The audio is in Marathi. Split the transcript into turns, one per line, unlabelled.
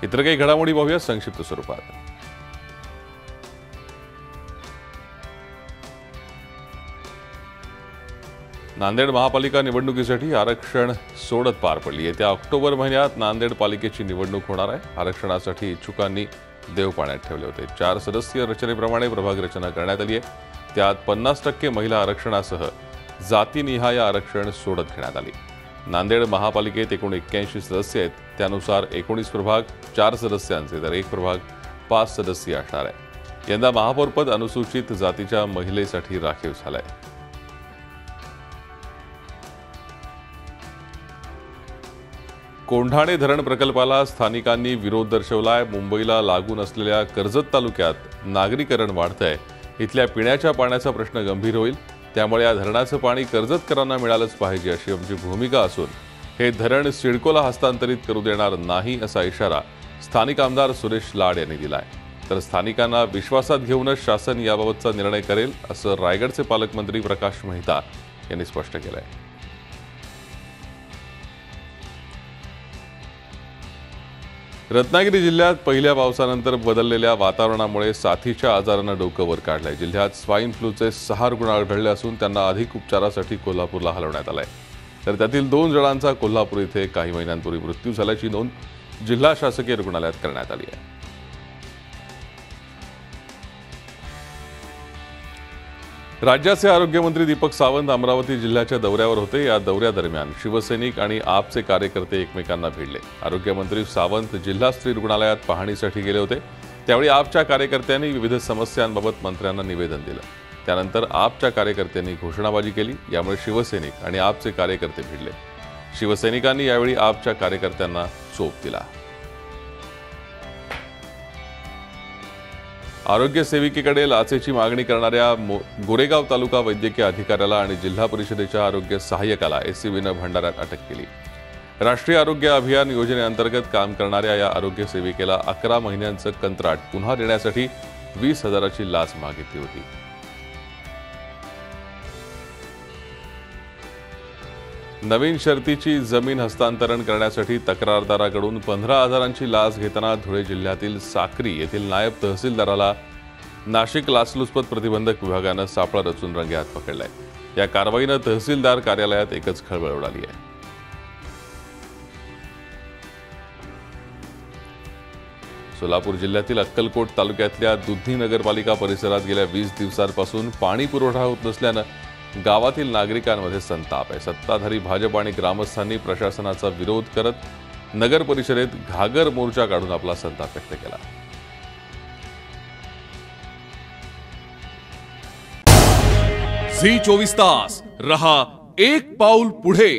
इतर काही घडामोडी पाहूया संक्षिप्त स्वरूपात। नांदेड महापालिका निवडणुकीसाठी आरक्षण सोडत पार पडली। येत्या ऑक्टोबर महिन्यात नांदेड पालिकेची निवडणूक होणार आहे। आरक्षणासाठी इच्छुकांनी देव पाण्यात ठेवले होते। 4 सदस्यीय रचनेप्रमाणे प्रभाग रचना करण्यात आली आहे। त्यात 50% महिला आरक्षणासह जातीनिहाय आरक्षण सोडत घेण्यात आली। नांदेड महापालिकेत एकूण 81 सदस्य आहेत। त्यानुसार 19 प्रभाग 4 सदस्यांचे तर 1 प्रभाग 5 सदस्यीय असणार आहे। यंदा महापौरपद अनुसूचित जातीच्या महिलेसाठी राखीव झालंय। कोंढाणे धरण प्रकल्पाला स्थानिकांनी विरोध दर्शवलाय। मुंबईला लागून असलेल्या कर्जत तालुक्यात नागरीकरण वाढतंय। इथल्या पिण्याच्या पाण्याचा प्रश्न गंभीर होईल। त्यामुळे या धरणाचं पाणी कर्जतकरांना मिळालंच पाहिजे अशी आमची भूमिका असून हे धरण सिडकोला हस्तांतरित करू देणार नाही असा इशारा स्थानिक आमदार सुरेश लाड यांनी दिलाय। तर स्थानिकांना विश्वासात घेऊनच शासन याबाबतचा निर्णय करेल असं रायगडचे पालकमंत्री प्रकाश मेहता यांनी स्पष्ट केलंय। रत्नागिरी जिल्ह्यात पहिल्या पावसानंतर बदललेल्या वातावरणामुळे साथीच्या आजारानं डोकं वर काढलंय। जिल्ह्यात स्वाईन फ्लूचे 6 रुग्ण आढळले असून त्यांना अधिक उपचारासाठी कोल्हापूरला हलवण्यात आलंय। तर त्यातील 2 जणांचा कोल्हापूर इथे काही महिन्यांपूर्वी मृत्यू झाल्याची नोंद जिल्हा शासकीय रुग्णालयात करण्यात आली आहे। राज्याचे आरोग्यमंत्री दीपक सावंत अमरावती जिल्ह्याच्या दौऱ्यावर होते। या दौऱ्यादरम्यान शिवसैनिक आणि आपचे कार्यकर्ते एकमेकांना भिडले। आरोग्यमंत्री सावंत जिल्हास्तरीय रुग्णालयात पाहणीसाठी गेले होते। त्यावेळी आपच्या कार्यकर्त्यांनी विविध समस्यांबाबत मंत्र्यांना निवेदन दिलं। त्यानंतर आपच्या कार्यकर्त्यांनी घोषणाबाजी केली। यामुळे शिवसैनिक आणि आपचे कार्यकर्ते भिडले। शिवसैनिकांनी यावेळी आपच्या कार्यकर्त्यांना चोप दिला। आरोग्य सेविकेकडे लाचेची मागणी करणाऱ्या गोरेगाव तालुका वैद्यकीय अधिकाऱ्याला आणि जिल्हा परिषदेच्या आरोग्य सहाय्यकाला एसीबीनं भंडाऱ्यात अटक केली। राष्ट्रीय आरोग्य अभियान योजनेअंतर्गत काम करणाऱ्या या आरोग्य सेविकेला 11 महिन्यांचं कंत्राट पुन्हा देण्यासाठी 20,000ची लाच मागितली होती। नवीन शर्तीची जमीन हस्तांतरण करण्यासाठी तक्रारदाराकडून 15,000ची लाच घेताना धुळे जिल्ह्यातील साक्री येथील नायब तहसीलदाराला नाशिक लाचलुचपत प्रतिबंधक विभागानं सापळा रचून रंगेहात पकडलाय। या कारवाईनं तहसीलदार कार्यालयात एकच खळबळ उडाली आहे। सोलापूर जिल्ह्यातील अक्कलकोट तालुक्यातल्या दुधनी नगरपालिका परिसरात गेल्या 20 दिवसांपासून पाणी पुरवठा होत नसल्यानं गावातील नागरिकांमध्ये संताप आहे। सत्ताधारी भाजप आणि ग्रामस्थांनी प्रशासनाचा विरोध करत नगर परिषदेत घागर मोर्चा काढून आपला संताप व्यक्त केला।
झी 24 तास रहा एक पाऊल पुढे।